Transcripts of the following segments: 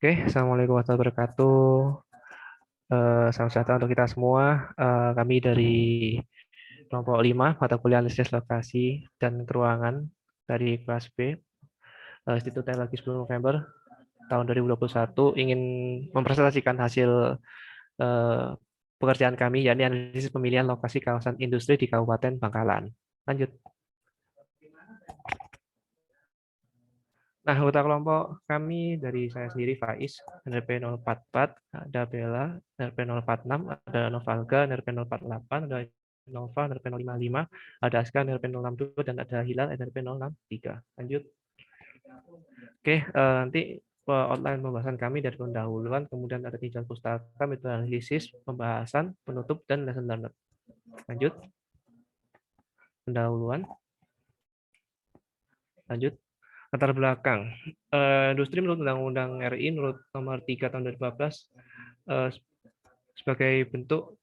Oke, Assalamualaikum warahmatullahi wabarakatuh. Salam sejahtera untuk kita semua. Kami dari kelompok 5, mata kuliah analisis lokasi dan keruangan dari kelas B, Institut Teknologi 10 November tahun 2021 ingin mempresentasikan hasil eh, pekerjaan kami, yakni analisis pemilihan lokasi kawasan industri di Kabupaten Bangkalan. Lanjut. Nah, anggota kelompok kami dari saya sendiri Faiz, NRP 044, ada Bella, NRP 046, ada Novalga, NRP 048, ada Nova, NRP 055, ada Aska, NRP 062, dan ada Hilal, NRP 063. Lanjut. Oke, nanti outline pembahasan kami dari pendahuluan, kemudian ada tinjauan pustaka, metode analisis, pembahasan, penutup, dan lesson learned. Lanjut. Pendahuluan. Lanjut. Latar belakang. Industri menurut Undang-Undang RI menurut nomor 3 tahun 2014 sebagai bentuk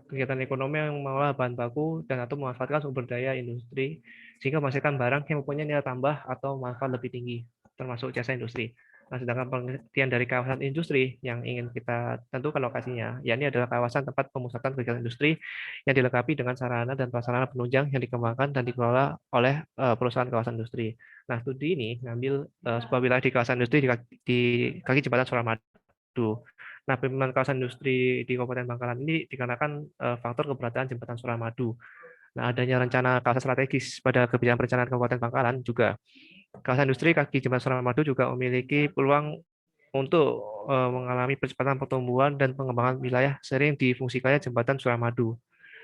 kegiatan ekonomi yang mengolah bahan baku dan atau memanfaatkan sumber daya industri sehingga menghasilkan barang yang mempunyai nilai tambah atau manfaat lebih tinggi, termasuk jasa industri. Nah, sedangkan pengertian dari kawasan industri yang ingin kita tentukan lokasinya, yakni adalah kawasan tempat pemusatan kegiatan industri yang dilengkapi dengan sarana dan prasarana penunjang yang dikembangkan dan dikelola oleh perusahaan kawasan industri. Nah, studi ini mengambil sebuah wilayah di kawasan industri di kaki jembatan Suramadu. Nah, pembangunan kawasan industri di Kabupaten Bangkalan ini dikarenakan faktor keberadaan jembatan Suramadu. Nah, adanya rencana kawasan strategis pada kebijakan perencanaan Kabupaten Bangkalan juga. Kawasan industri kaki jembatan Suramadu juga memiliki peluang untuk mengalami percepatan pertumbuhan dan pengembangan wilayah sering difungsikannya jembatan Suramadu.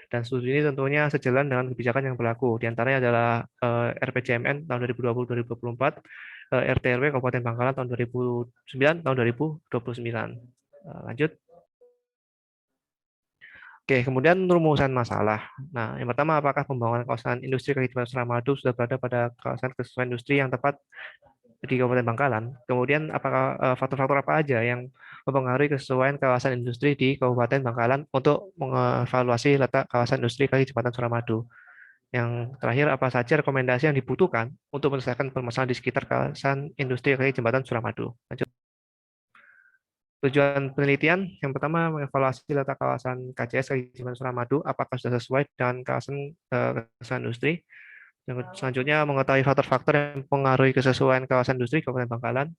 Dan studi ini tentunya sejalan dengan kebijakan yang berlaku. Di antaranya adalah RPJMN tahun 2020-2024, RT/RW Kabupaten Bangkalan tahun 2009, tahun 2029. Lanjut. Oke, kemudian rumusan masalah. Nah, yang pertama, apakah pembangunan kawasan industri kaki jembatan Suramadu sudah berada pada kawasan kesesuaian industri yang tepat di Kabupaten Bangkalan? Kemudian, apakah faktor-faktor apa aja yang mempengaruhi kesesuaian kawasan industri di Kabupaten Bangkalan untuk mengevaluasi letak kawasan industri kaki jembatan Suramadu? Yang terakhir, apa saja rekomendasi yang dibutuhkan untuk menyelesaikan permasalahan di sekitar kawasan industri kaki jembatan Suramadu? Lanjut. Tujuan penelitian yang pertama mengevaluasi letak kawasan KCS kaki jembatan Suramadu apakah sudah sesuai dengan kawasan kesesuaian industri. Yang selanjutnya mengetahui faktor-faktor yang mempengaruhi kesesuaian kawasan industri Kabupaten Bangkalan.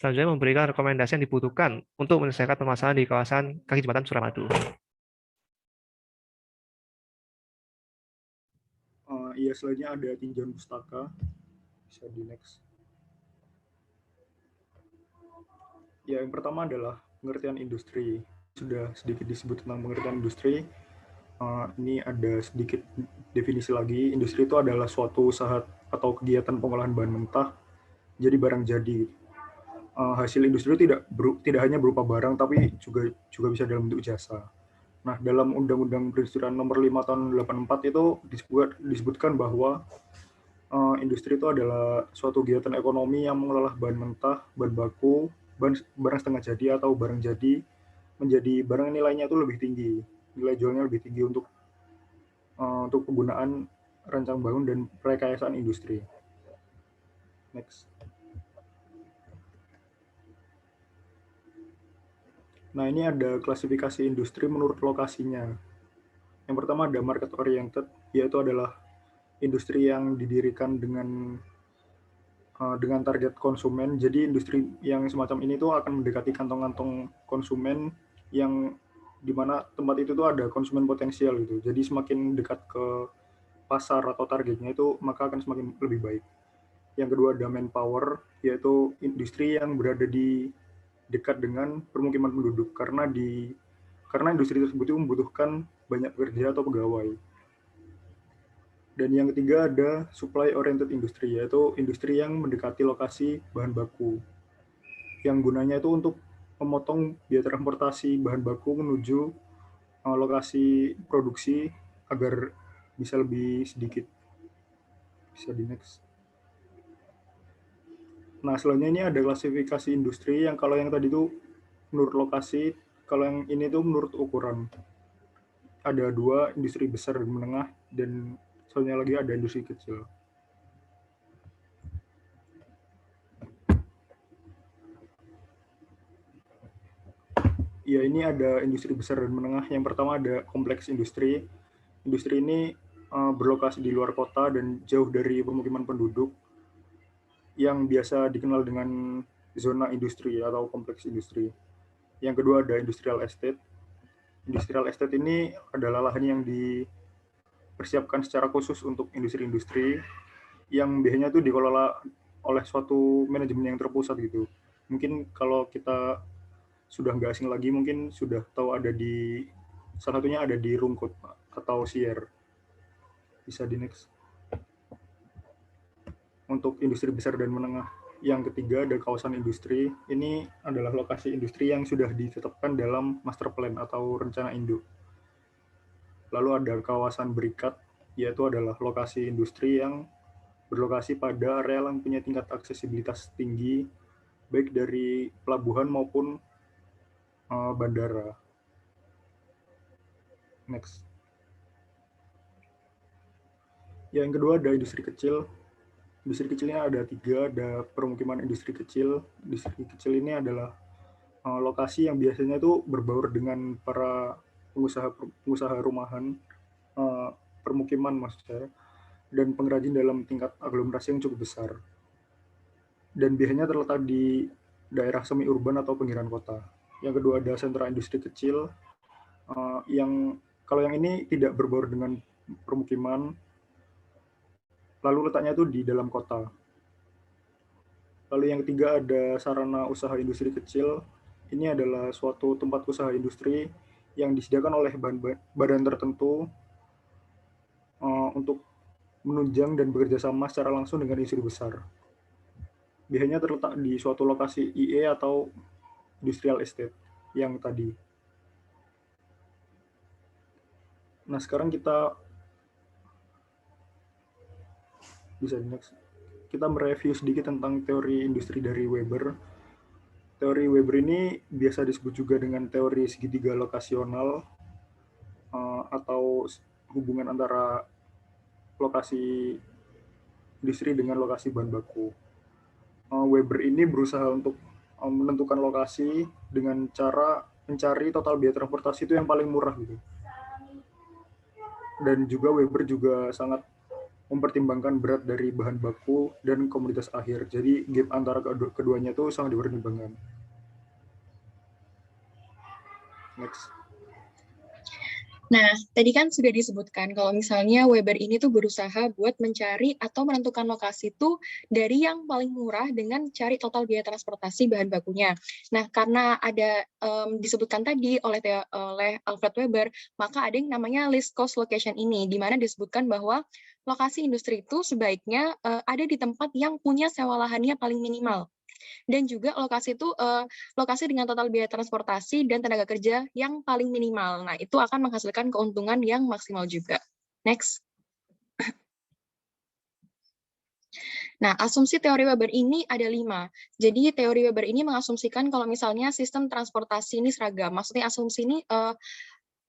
Selanjutnya memberikan rekomendasi yang dibutuhkan untuk menyelesaikan permasalahan di kawasan kaki jembatan Suramadu. Iya, selanjutnya ada tinjauan pustaka. Bisa di next. Ya, yang pertama adalah pengertian industri. Sudah sedikit disebut tentang pengertian industri. Ini ada sedikit definisi lagi. Industri itu adalah suatu usaha atau kegiatan pengolahan bahan mentah jadi barang jadi. Hasil industri tidak hanya berupa barang, tapi juga bisa dalam bentuk jasa. Nah, dalam Undang-Undang Perindustrian Nomor 5 Tahun 84 itu disebutkan bahwa industri itu adalah suatu kegiatan ekonomi yang mengolah bahan mentah, bahan baku, barang setengah jadi atau barang jadi menjadi barang yang nilainya itu lebih tinggi, nilai jualnya lebih tinggi untuk penggunaan rancang bangun dan rekayasaan industri. Next. Nah, ini ada klasifikasi industri menurut lokasinya. Yang pertama ada market oriented, yaitu adalah industri yang didirikan dengan target konsumen. Jadi industri yang semacam ini tuh akan mendekati kantong-kantong konsumen yang dimana tempat itu tuh ada konsumen potensial gitu. Jadi semakin dekat ke pasar atau targetnya itu maka akan semakin lebih baik. Yang kedua ada manpower, yaitu industri yang berada di dekat dengan permukiman penduduk karena industri tersebut itu membutuhkan banyak pekerja atau pegawai. Dan yang ketiga ada supply oriented industry, yaitu industri yang mendekati lokasi bahan baku. Yang gunanya itu untuk memotong biaya transportasi bahan baku menuju lokasi produksi agar bisa lebih sedikit. Bisa di next. Nah, selanjutnya ini ada klasifikasi industri yang kalau yang tadi itu menurut lokasi, kalau yang ini tuh menurut ukuran. Ada dua, industri besar dan menengah, dan selanjutnya lagi ada industri kecil. Ya, ini ada industri besar dan menengah. Yang pertama ada kompleks industri. Industri ini berlokasi di luar kota dan jauh dari permukiman penduduk, yang biasa dikenal dengan zona industri atau kompleks industri. Yang kedua ada industrial estate. Industrial estate ini adalah lahan yang dipersiapkan secara khusus untuk industri-industri yang biasanya itu dikelola oleh suatu manajemen yang terpusat gitu. Mungkin kalau kita sudah nggak asing lagi, mungkin sudah tahu ada di salah satunya ada di Rungkut atau Sier. Bisa di next. Untuk industri besar dan menengah. Yang ketiga ada kawasan industri. Ini adalah lokasi industri yang sudah ditetapkan dalam master plan atau rencana induk. Lalu ada kawasan berikat, yaitu adalah lokasi industri yang berlokasi pada area yang punya tingkat aksesibilitas tinggi, baik dari pelabuhan maupun bandara. Next. Yang kedua ada industri kecil. Industri kecilnya ada 3, ada permukiman industri kecil. Industri kecil ini adalah lokasi yang biasanya itu berbaur dengan para pengusaha rumahan, permukiman maksud saya, dan pengrajin dalam tingkat aglomerasi yang cukup besar. Dan biasanya terletak di daerah semi urban atau pinggiran kota. Yang kedua ada sentra industri kecil, yang kalau yang ini tidak berbaur dengan permukiman, lalu letaknya itu di dalam kota. Lalu yang ketiga ada sarana usaha industri kecil. Ini adalah suatu tempat usaha industri yang disediakan oleh badan tertentu untuk menunjang dan bekerja sama secara langsung dengan industri besar. Biasanya terletak di suatu lokasi IE atau industrial estate yang tadi. Nah, sekarang kita bisa next. Kita mereview sedikit tentang teori industri dari Weber. Teori Weber ini biasa disebut juga dengan teori segitiga lokasional atau hubungan antara lokasi industri dengan lokasi bahan baku. Weber ini berusaha untuk menentukan lokasi dengan cara mencari total biaya transportasi itu yang paling murah gitu. Dan juga Weber juga sangat mempertimbangkan berat dari bahan baku dan komoditas akhir. Jadi gap antara keduanya itu sangat dipertimbangkan. Next. Nah, tadi kan sudah disebutkan kalau misalnya Weber ini tuh berusaha buat mencari atau menentukan lokasi itu dari yang paling murah dengan cari total biaya transportasi bahan bakunya. Nah, karena ada disebutkan tadi oleh Alfred Weber, maka ada yang namanya least cost location ini, di mana disebutkan bahwa lokasi industri itu sebaiknya ada di tempat yang punya sewa lahannya paling minimal. Dan juga lokasi itu lokasi dengan total biaya transportasi dan tenaga kerja yang paling minimal. Nah, itu akan menghasilkan keuntungan yang maksimal juga. Next. Nah, asumsi teori Weber ini ada 5. Jadi, teori Weber ini mengasumsikan kalau misalnya sistem transportasi ini seragam. Maksudnya asumsi ini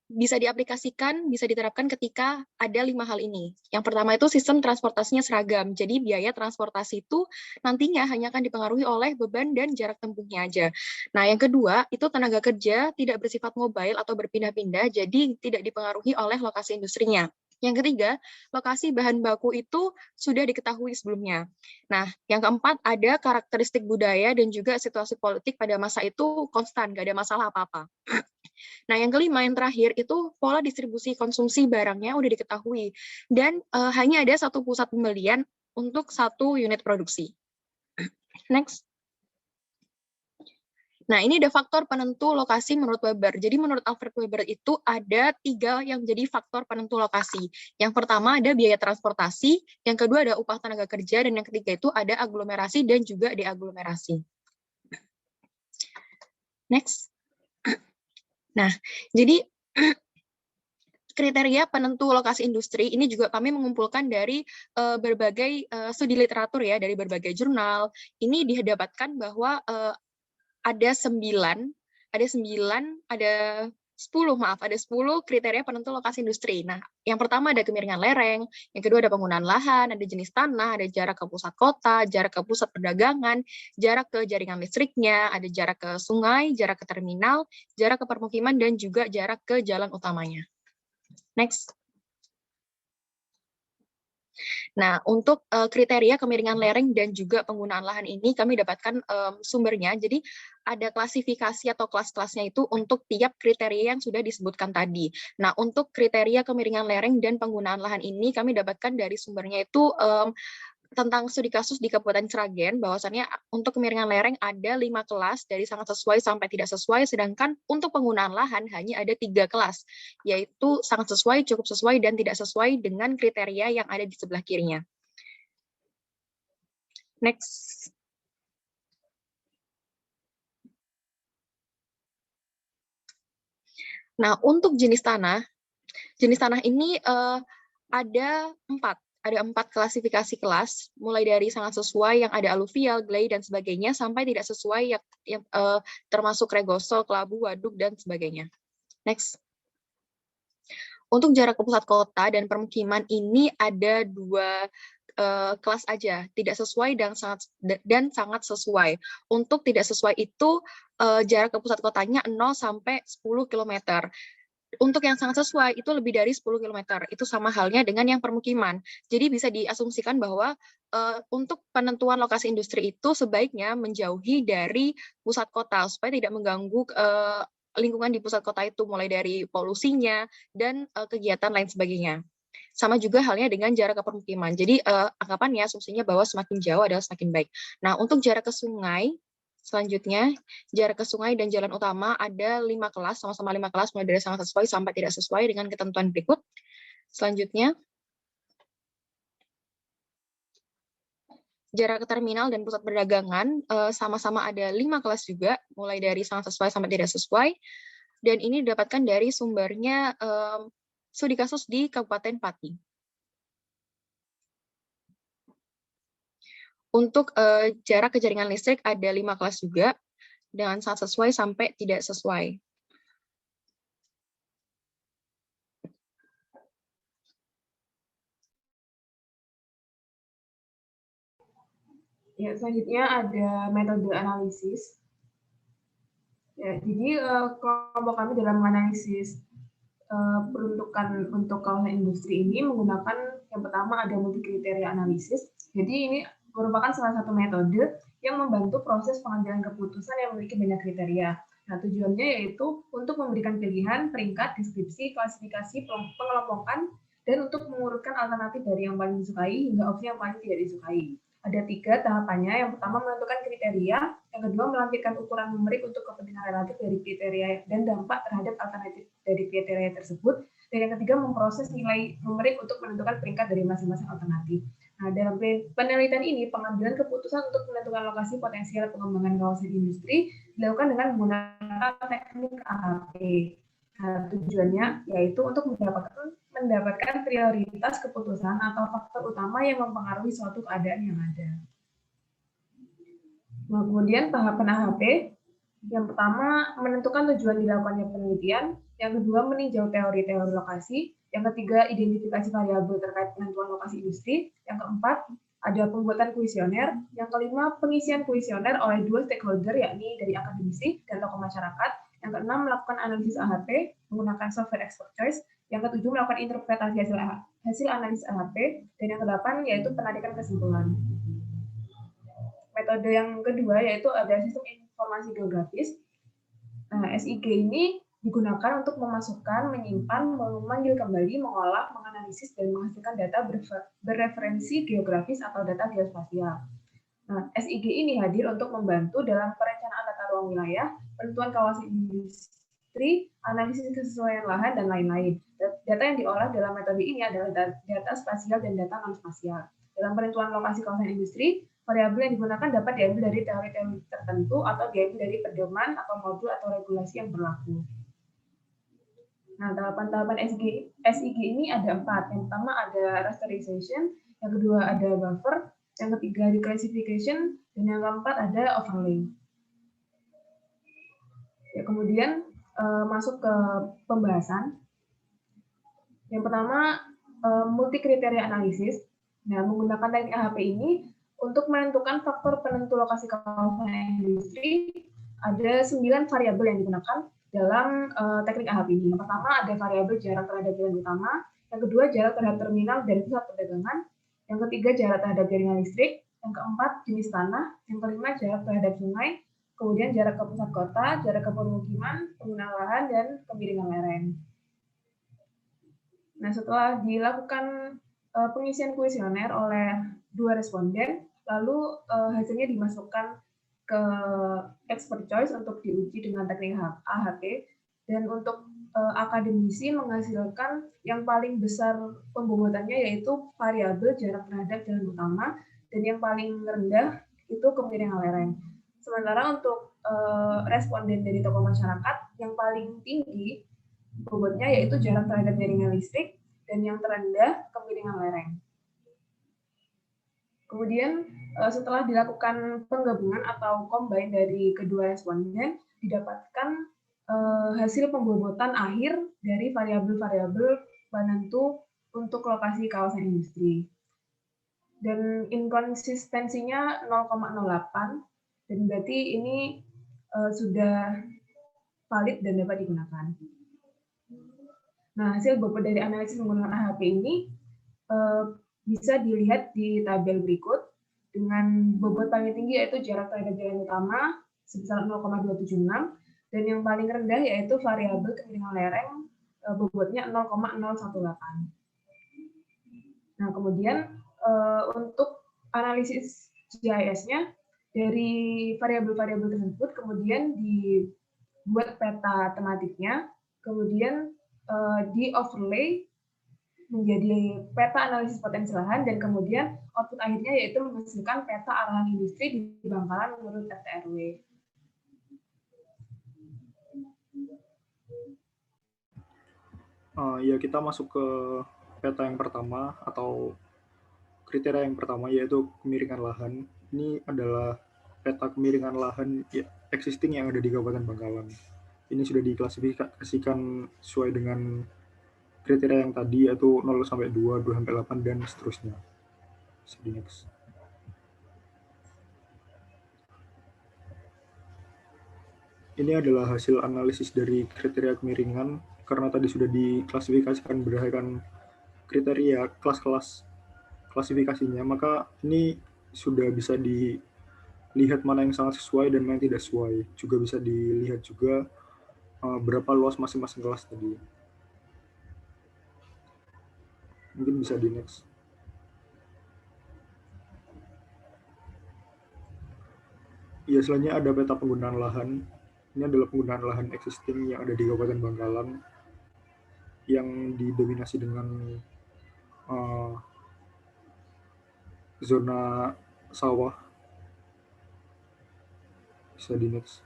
bisa diaplikasikan, bisa diterapkan ketika ada 5 hal ini. Yang pertama itu sistem transportasinya seragam. Jadi biaya transportasi itu nantinya hanya akan dipengaruhi oleh beban dan jarak tempuhnya aja. Nah, yang kedua itu tenaga kerja tidak bersifat mobile atau berpindah-pindah, jadi tidak dipengaruhi oleh lokasi industrinya. Yang ketiga, lokasi bahan baku itu sudah diketahui sebelumnya. Nah, yang keempat ada karakteristik budaya dan juga situasi politik pada masa itu konstan, nggak ada masalah apa-apa. Nah, yang kelima, yang terakhir, itu pola distribusi konsumsi barangnya udah diketahui. Dan hanya ada satu pusat pembelian untuk satu unit produksi. Next. Nah, ini ada faktor penentu lokasi menurut Weber. Jadi menurut Alfred Weber itu ada 3 yang jadi faktor penentu lokasi. Yang pertama ada biaya transportasi, yang kedua ada upah tenaga kerja, dan yang ketiga itu ada aglomerasi dan juga deaglomerasi. Next. Nah, jadi kriteria penentu lokasi industri ini juga kami mengumpulkan dari berbagai studi literatur ya, dari berbagai jurnal. Ini didapatkan bahwa ada 9 ada 10 kriteria penentu lokasi industri. Nah, yang pertama ada kemiringan lereng, yang kedua ada penggunaan lahan, ada jenis tanah, ada jarak ke pusat kota, jarak ke pusat perdagangan, jarak ke jaringan listriknya, ada jarak ke sungai, jarak ke terminal, jarak ke permukiman, dan juga jarak ke jalan utamanya. Next. Nah, untuk kriteria kemiringan lereng dan juga penggunaan lahan ini kami dapatkan sumbernya. Jadi ada klasifikasi atau kelas-kelasnya itu untuk tiap kriteria yang sudah disebutkan tadi. Nah, untuk kriteria kemiringan lereng dan penggunaan lahan ini kami dapatkan dari sumbernya itu tentang studi kasus di Kabupaten Sragen, bahwasannya untuk kemiringan lereng ada 5 kelas dari sangat sesuai sampai tidak sesuai, sedangkan untuk penggunaan lahan hanya ada 3 kelas, yaitu sangat sesuai, cukup sesuai, dan tidak sesuai dengan kriteria yang ada di sebelah kirinya. Next. Nah, untuk jenis tanah ini ada 4. Ada 4 klasifikasi kelas, mulai dari sangat sesuai yang ada aluvial, gley, dan sebagainya, sampai tidak sesuai yang termasuk regosol, kelabu, waduk, dan sebagainya. Next. Untuk jarak ke pusat kota dan permukiman ini ada 2 kelas aja, tidak sesuai dan sangat sesuai. Untuk tidak sesuai itu jarak ke pusat kotanya 0 sampai 10 km. Untuk yang sangat sesuai itu lebih dari 10 km. Itu sama halnya dengan yang permukiman. Jadi bisa diasumsikan bahwa untuk penentuan lokasi industri itu sebaiknya menjauhi dari pusat kota supaya tidak mengganggu lingkungan di pusat kota itu, mulai dari polusinya dan kegiatan lain sebagainya. Sama juga halnya dengan jarak ke permukiman. Jadi anggapannya asumsinya bahwa semakin jauh adalah semakin baik. Nah, untuk jarak ke sungai, selanjutnya, jarak ke sungai dan jalan utama ada 5 kelas, sama-sama 5 kelas, mulai dari sangat sesuai sampai tidak sesuai dengan ketentuan berikut. Selanjutnya, jarak ke terminal dan pusat perdagangan sama-sama ada 5 kelas juga, mulai dari sangat sesuai sampai tidak sesuai. Dan ini didapatkan dari sumbernya studi kasus di Kabupaten Pati. Untuk jarak ke jaringan listrik ada 5 kelas juga, dengan sangat sesuai sampai tidak sesuai. Ya, selanjutnya ada metode analisis. Ya, jadi kelompok kami dalam menganalisis peruntukan untuk kawasan industri ini menggunakan yang pertama ada multi kriteria analisis. Jadi ini merupakan salah satu metode yang membantu proses pengambilan keputusan yang memiliki banyak kriteria. Nah, tujuannya yaitu untuk memberikan pilihan, peringkat, deskripsi, klasifikasi, pengelompokan, dan untuk mengurutkan alternatif dari yang paling disukai hingga opsi yang paling tidak disukai. Ada 3 tahapannya. Yang pertama menentukan kriteria, yang kedua melampirkan ukuran numerik untuk kepentingan relatif dari kriteria dan dampak terhadap alternatif dari kriteria tersebut, dan yang ketiga memproses nilai numerik untuk menentukan peringkat dari masing-masing alternatif. Nah, dalam penelitian ini, pengambilan keputusan untuk menentukan lokasi potensial pengembangan kawasan industri dilakukan dengan menggunakan teknik AHP. Nah, tujuannya yaitu untuk mendapatkan prioritas keputusan atau faktor utama yang mempengaruhi suatu keadaan yang ada. Nah, kemudian tahapan AHP, yang pertama menentukan tujuan dilakukannya penelitian, yang kedua meninjau teori-teori lokasi, yang ketiga identifikasi variabel terkait penentuan lokasi industri, yang keempat ada pembuatan kuesioner, yang kelima pengisian kuesioner oleh 2 stakeholder yakni dari akademisi dan tokoh masyarakat, yang keenam melakukan analisis AHP menggunakan software expert choice, yang ketujuh melakukan interpretasi hasil analisis AHP, dan yang kedelapan yaitu penarikan kesimpulan. Metode yang kedua yaitu ada sistem informasi geografis. Nah, SIG ini digunakan untuk memasukkan, menyimpan, memanggil kembali, mengolah, menganalisis, dan menghasilkan data berreferensi geografis atau data geospasial. Nah, SIG ini hadir untuk membantu dalam perencanaan tata ruang wilayah, penentuan kawasan industri, analisis kesesuaian lahan, dan lain-lain. Data yang diolah dalam metode ini adalah data spasial dan data non-spasial. Dalam penentuan lokasi kawasan industri, variabel yang digunakan dapat diambil dari teori-teori tertentu atau diambil dari pedoman atau modul atau regulasi yang berlaku. Nah, tahapan-tahapan SIG ini ada 4. Yang pertama ada rasterization, yang kedua ada buffer, yang ketiga declassification, dan yang keempat ada overlay. Ya, kemudian masuk ke pembahasan. Yang pertama, multi kriteria analisis. Nah, menggunakan teknik AHP ini untuk menentukan faktor penentu lokasi kawasan industri, ada 9 variabel yang digunakan dalam teknik AHP ini. Yang pertama ada variabel jarak terhadap jalan utama, yang kedua jarak terhadap terminal dan pusat perdagangan, yang ketiga jarak terhadap jaringan listrik, yang keempat jenis tanah, yang kelima jarak terhadap sungai, kemudian jarak ke pusat kota, jarak ke pemukiman, penggunaan lahan, dan kemiringan lereng. Nah, setelah dilakukan pengisian kuesioner oleh 2 responden, lalu hasilnya dimasukkan ke expert choice untuk diuji dengan teknik AHP, dan untuk akademisi menghasilkan yang paling besar pembobotannya yaitu variabel jarak terhadap jalan utama, dan yang paling rendah itu kemiringan lereng. Sementara untuk responden dari tokoh masyarakat, yang paling tinggi bobotnya yaitu jarak terhadap jaringan listrik, dan yang terendah kemiringan lereng. Kemudian setelah dilakukan penggabungan atau combine dari kedua responden, didapatkan hasil pembobotan akhir dari variabel-variabel penentu untuk lokasi kawasan industri. Dan inkonsistensinya 0,08, dan berarti ini sudah valid dan dapat digunakan. Nah, hasil bobot dari analisis menggunakan AHP ini bisa dilihat di tabel berikut, dengan bobot paling tinggi yaitu jarak terhadap jalan utama sebesar 0,276, dan yang paling rendah yaitu variabel kemiringan lereng bobotnya 0,018. Nah, kemudian untuk analisis GIS-nya dari variabel-variabel tersebut kemudian dibuat peta tematiknya, kemudian di overlay menjadi peta analisis potensi lahan, dan kemudian output akhirnya yaitu menghasilkan peta arahan industri di Bangkalan menurut RT RW. Ya, kita masuk ke peta yang pertama atau kriteria yang pertama, yaitu kemiringan lahan. Ini adalah peta kemiringan lahan existing yang ada di Kabupaten Bangkalan. Ini sudah diklasifikasikan sesuai dengan kriteria yang tadi, yaitu 0 sampai 2, 2 sampai 8, dan seterusnya. Next. Ini adalah hasil analisis dari kriteria kemiringan, karena tadi sudah diklasifikasikan berdasarkan kriteria kelas-kelas klasifikasinya, maka ini sudah bisa dilihat mana yang sangat sesuai dan mana yang tidak sesuai. Juga bisa dilihat juga berapa luas masing-masing kelas tadi. Mungkin bisa di next. Ya, selanjutnya ada peta penggunaan lahan. Ini adalah penggunaan lahan existing yang ada di Kabupaten Bangkalan, yang didominasi dengan zona sawah. Bisa di next.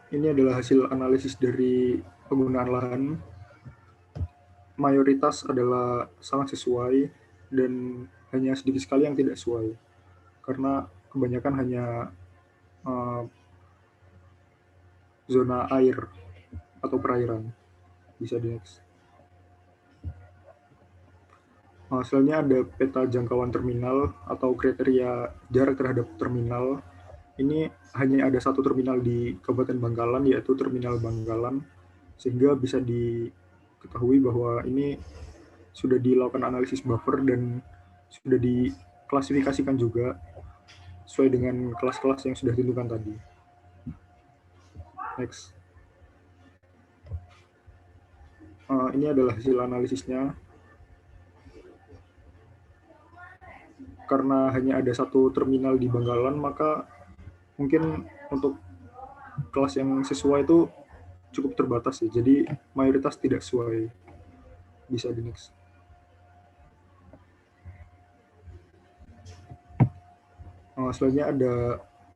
Ini adalah hasil analisis dari penggunaan lahan. Mayoritas adalah sangat sesuai, dan hanya sedikit sekali yang tidak sesuai, karena kebanyakan hanya zona air atau perairan. Bisa di next. Selanjutnya ada peta jangkauan terminal atau kriteria jarak terhadap terminal. Ini hanya ada satu terminal di Kabupaten Bangkalan, yaitu Terminal Bangkalan, sehingga bisa diketahui bahwa ini sudah dilakukan analisis buffer dan sudah diklasifikasikan juga sesuai dengan kelas-kelas yang sudah ditentukan tadi. Next. Ini adalah hasil analisisnya. Karena hanya ada satu terminal di Bangkalan, maka mungkin untuk kelas yang sesuai itu cukup terbatas ya. Jadi mayoritas tidak sesuai. Bisa di next. Selanjutnya ada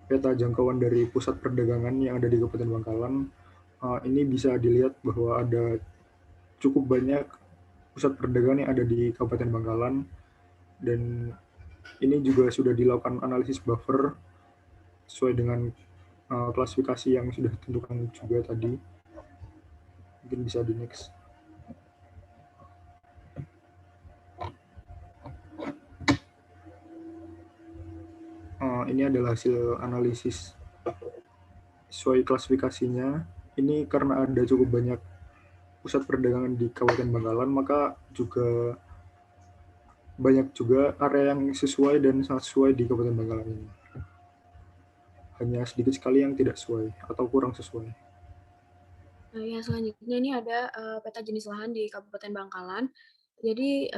peta jangkauan dari pusat perdagangan yang ada di Kabupaten Bangkalan. Ini bisa dilihat bahwa ada cukup banyak pusat perdagangan yang ada di Kabupaten Bangkalan, dan Ini juga sudah dilakukan analisis buffer sesuai dengan klasifikasi yang sudah ditentukan juga tadi. Mungkin bisa di next. Ini adalah hasil analisis sesuai klasifikasinya. Ini karena ada cukup banyak pusat perdagangan di Kabupaten Bangkalan, maka juga banyak juga area yang sesuai dan sangat sesuai di Kabupaten Bangkalan ini. Hanya sedikit sekali yang tidak sesuai atau kurang sesuai. Nah, yang selanjutnya ini ada peta jenis lahan di Kabupaten Bangkalan. Jadi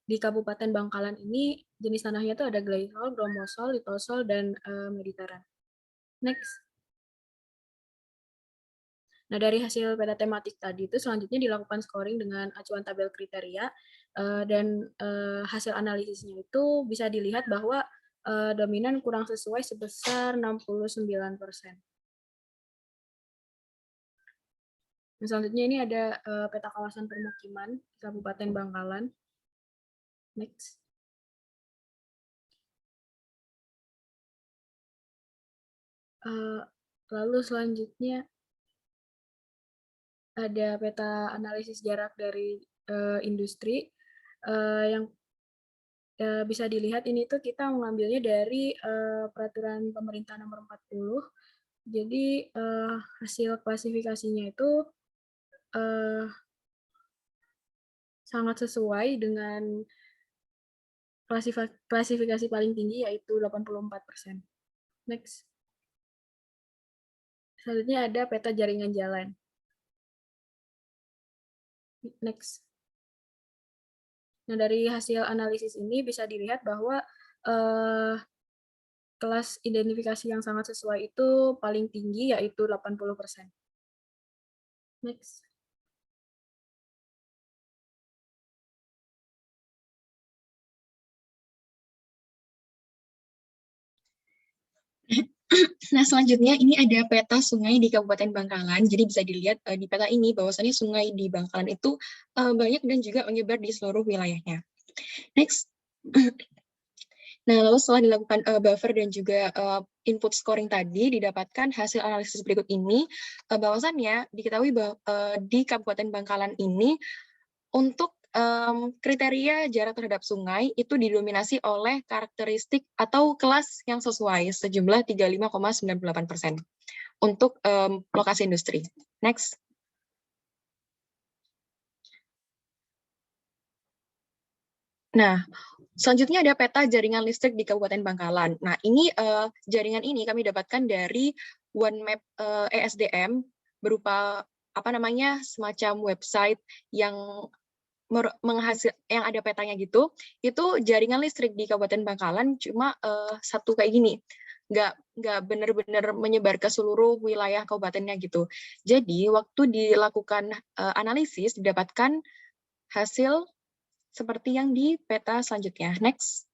di Kabupaten Bangkalan ini jenis tanahnya itu ada gleisol, bromosol, litosol, dan mediteran. Next. Nah, dari hasil peta tematik tadi itu selanjutnya dilakukan scoring dengan acuan tabel kriteria dan hasil analisisnya itu bisa dilihat bahwa dominan kurang sesuai sebesar 69%. Nah, selanjutnya ini ada peta kawasan permukiman di Kabupaten Bangkalan. Next. Lalu selanjutnya ada peta analisis jarak dari industri yang bisa dilihat ini tuh kita mengambilnya dari peraturan pemerintah nomor 40. Jadi hasil klasifikasinya itu sangat sesuai dengan klasifikasi paling tinggi yaitu 84%. Next. Selanjutnya ada peta jaringan jalan. Next. Nah, dari hasil analisis ini bisa dilihat bahwa kelas identifikasi yang sangat sesuai itu paling tinggi yaitu 80%. Next. Nah, selanjutnya ini ada peta sungai di Kabupaten Bangkalan. Jadi bisa dilihat di peta ini bahwasannya sungai di Bangkalan itu banyak dan juga menyebar di seluruh wilayahnya. Next. Nah, lalu setelah dilakukan buffer dan juga input scoring tadi, didapatkan hasil analisis berikut ini, bahwasannya diketahui bahwa di Kabupaten Bangkalan ini untuk kriteria jarak terhadap sungai itu didominasi oleh karakteristik atau kelas yang sesuai sejumlah 35,98% untuk lokasi industri. Next. Nah, selanjutnya ada peta jaringan listrik di Kabupaten Bangkalan. Nah, ini jaringan ini kami dapatkan dari OneMap ESDM berupa semacam website yang yang ada petanya gitu. Itu jaringan listrik di Kabupaten Bangkalan cuma satu kayak gini. Nggak benar-benar menyebar ke seluruh wilayah kabupatennya gitu. Jadi, waktu dilakukan analisis didapatkan hasil seperti yang di peta selanjutnya. Next.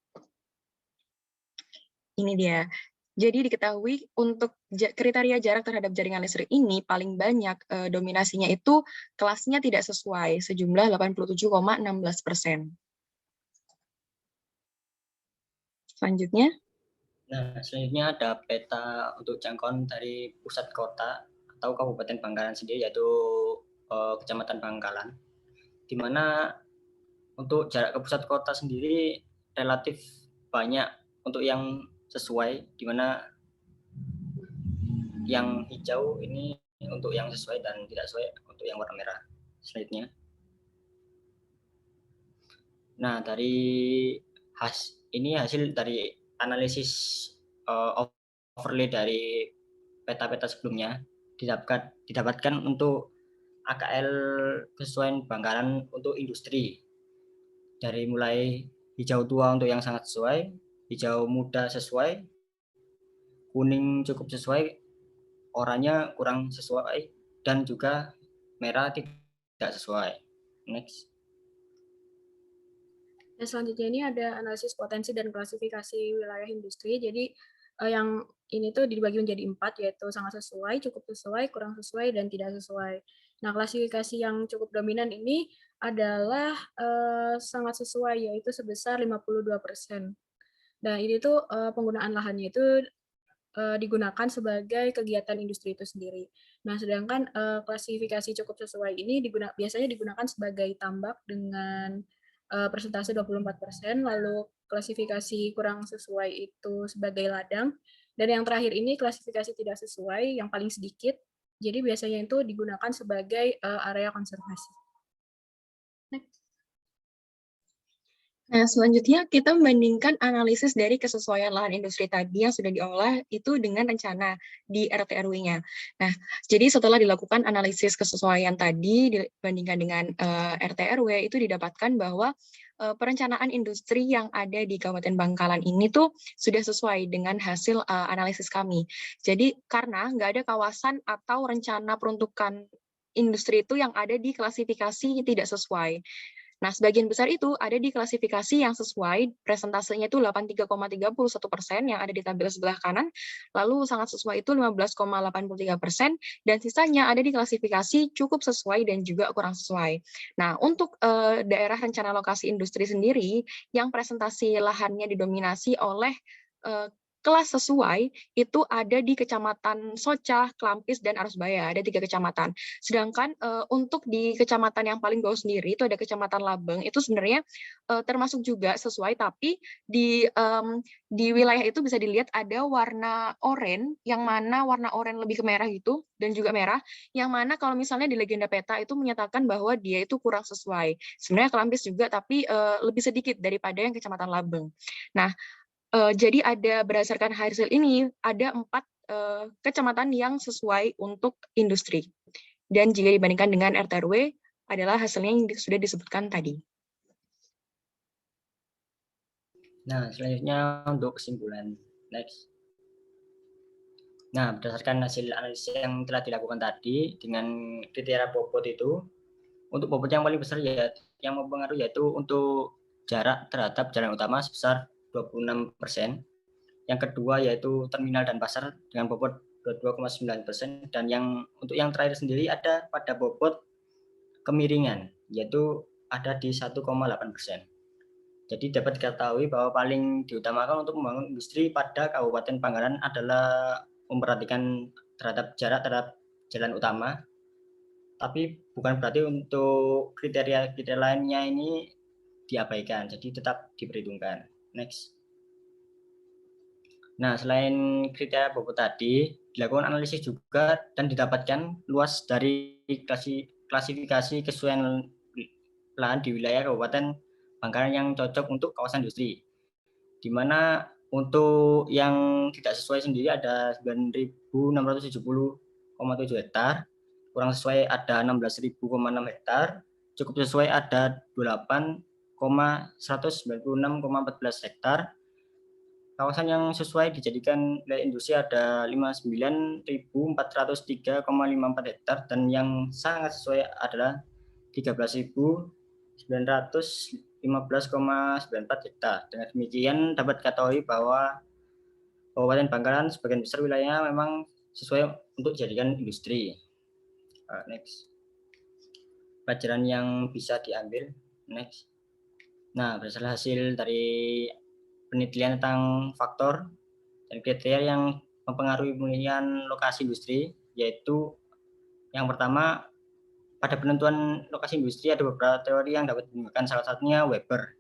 Ini dia. Jadi diketahui untuk kriteria jarak terhadap jaringan listrik ini paling banyak dominasinya itu kelasnya tidak sesuai, sejumlah 87,16%. Selanjutnya. Nah, selanjutnya ada peta untuk jangkauan dari pusat kota atau Kabupaten Bangkalan sendiri, yaitu Kecamatan Bangkalan, di mana untuk jarak ke pusat kota sendiri relatif banyak untuk yang sesuai, di mana yang hijau ini untuk yang sesuai dan tidak sesuai untuk yang warna merah. Selanjutnya. Nah, ini hasil dari analisis overlay dari peta-peta sebelumnya didapatkan untuk AKL kesesuaian Bangkalan untuk industri. Dari mulai hijau tua untuk yang sangat sesuai, hijau muda sesuai, kuning cukup sesuai, oranye kurang sesuai, dan juga merah tidak sesuai. Next. Dan selanjutnya ini ada analisis potensi dan klasifikasi wilayah industri. Jadi yang ini tuh dibagi menjadi 4, yaitu sangat sesuai, cukup sesuai, kurang sesuai, dan tidak sesuai. Nah, klasifikasi yang cukup dominan ini adalah sangat sesuai, yaitu sebesar 52%. Dan ini tuh penggunaan lahannya itu digunakan sebagai kegiatan industri itu sendiri. Nah, sedangkan klasifikasi cukup sesuai ini biasanya digunakan sebagai tambak dengan persentase 24%, lalu klasifikasi kurang sesuai itu sebagai ladang, dan yang terakhir ini klasifikasi tidak sesuai yang paling sedikit, jadi biasanya itu digunakan sebagai area konservasi. Next. Nah, selanjutnya kita membandingkan analisis dari kesesuaian lahan industri tadi yang sudah diolah itu dengan rencana di RT/RW-nya. Nah, jadi setelah dilakukan analisis kesesuaian tadi dibandingkan dengan RT/RW, itu didapatkan bahwa perencanaan industri yang ada di Kabupaten Bangkalan ini tuh sudah sesuai dengan hasil analisis kami. Jadi karena nggak ada kawasan atau rencana peruntukan industri itu yang ada di klasifikasi tidak sesuai. Nah, sebagian besar itu ada di klasifikasi yang sesuai, presentasenya itu 83,31% yang ada di tabel sebelah kanan, lalu sangat sesuai itu 15,83%, dan sisanya ada di klasifikasi cukup sesuai dan juga kurang sesuai. Nah, untuk daerah rencana lokasi industri sendiri, yang presentasi lahannya didominasi oleh kelas sesuai itu ada di Kecamatan Socah, Klampis, dan Arusbaya, ada 3 kecamatan. Sedangkan untuk di kecamatan yang paling bawah sendiri itu ada Kecamatan Labeng, itu sebenarnya termasuk juga sesuai, tapi di wilayah itu bisa dilihat ada warna oranye, yang mana warna oranye lebih ke merah gitu, dan juga merah, yang mana kalau misalnya di legenda peta itu menyatakan bahwa dia itu kurang sesuai. Sebenarnya Klampis juga, tapi lebih sedikit daripada yang Kecamatan Labeng. Nah, jadi ada berdasarkan hasil ini, ada 4 kecamatan yang sesuai untuk industri. Dan jika dibandingkan dengan RT/RW, adalah hasilnya yang sudah disebutkan tadi. Nah, selanjutnya untuk kesimpulan. Next. Nah, berdasarkan hasil analisis yang telah dilakukan tadi dengan kriteria bobot itu, untuk bobot yang paling besar ya yang mempengaruhi yaitu untuk jarak terhadap jalan utama sebesar 26%. Yang kedua yaitu terminal dan pasar dengan bobot 22,9%, dan untuk yang terakhir sendiri ada pada bobot kemiringan yaitu ada di 1,8%. Jadi dapat diketahui bahwa paling diutamakan untuk membangun industri pada Kabupaten Bangkalan adalah memperhatikan terhadap jarak terhadap jalan utama, tapi bukan berarti untuk kriteria lainnya ini diabaikan, jadi tetap diperhitungkan. Next. Nah, selain kriteria bobot tadi, dilakukan analisis juga dan didapatkan luas dari klasifikasi kesesuaian lahan di wilayah Kabupaten Bangkalan yang cocok untuk kawasan industri. Di mana untuk yang tidak sesuai sendiri ada 9.670,7 hektar, kurang sesuai ada 16.000,6 hektar, cukup sesuai ada 28,196,14 hektar. Kawasan yang sesuai dijadikan wilayah industri ada 59.403,54 hektar, dan yang sangat sesuai adalah 13.915,94 hektar. Dengan demikian dapat diketahui bahwa Kabupaten Bangkalan sebagian besar wilayahnya memang sesuai untuk dijadikan industri. Next. Pelajaran yang bisa diambil. Next. Nah, berdasarkan hasil dari penelitian tentang faktor dan kriteria yang mempengaruhi pemilihan lokasi industri, yaitu yang pertama, pada penentuan lokasi industri ada beberapa teori yang dapat digunakan, salah satunya Weber,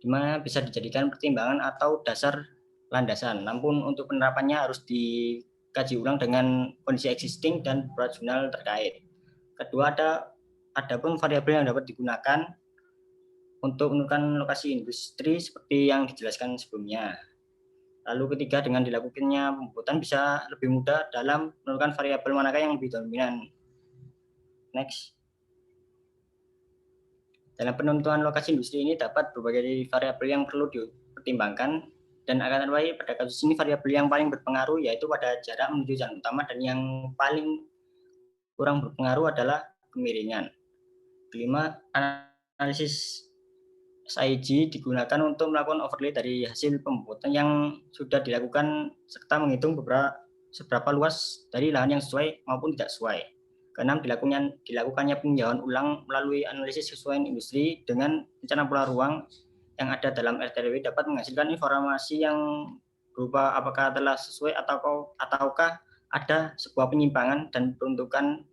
di mana bisa dijadikan pertimbangan atau dasar landasan. Namun untuk penerapannya harus dikaji ulang dengan kondisi existing dan operasional terkait. Kedua, ada pun variabel yang dapat digunakan untuk menentukan lokasi industri seperti yang dijelaskan sebelumnya. Lalu ketiga, dengan dilakukannya pembuatan bisa lebih mudah dalam menentukan variabel manakah yang lebih dominan. Next. Dalam penentuan lokasi industri ini dapat berbagai variabel yang perlu dipertimbangkan, dan akan tetapi pada kasus ini variabel yang paling berpengaruh yaitu pada jarak menuju jalan utama, dan yang paling kurang berpengaruh adalah kemiringan. Kelima, analisis SIG digunakan untuk melakukan overlay dari hasil pembuatan yang sudah dilakukan serta menghitung seberapa luas dari lahan yang sesuai maupun tidak sesuai. Keenam, dilakukannya peninjauan ulang melalui analisis kesesuaian industri dengan rencana pola ruang yang ada dalam RTRW dapat menghasilkan informasi yang berupa apakah telah sesuai ataukah ada sebuah penyimpangan dan peruntukan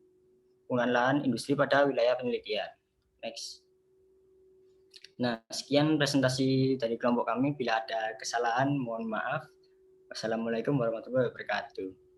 penggunaan lahan industri pada wilayah penelitian. Next. Nah, sekian presentasi dari kelompok kami. Bila ada kesalahan, mohon maaf. Wassalamualaikum warahmatullahi wabarakatuh.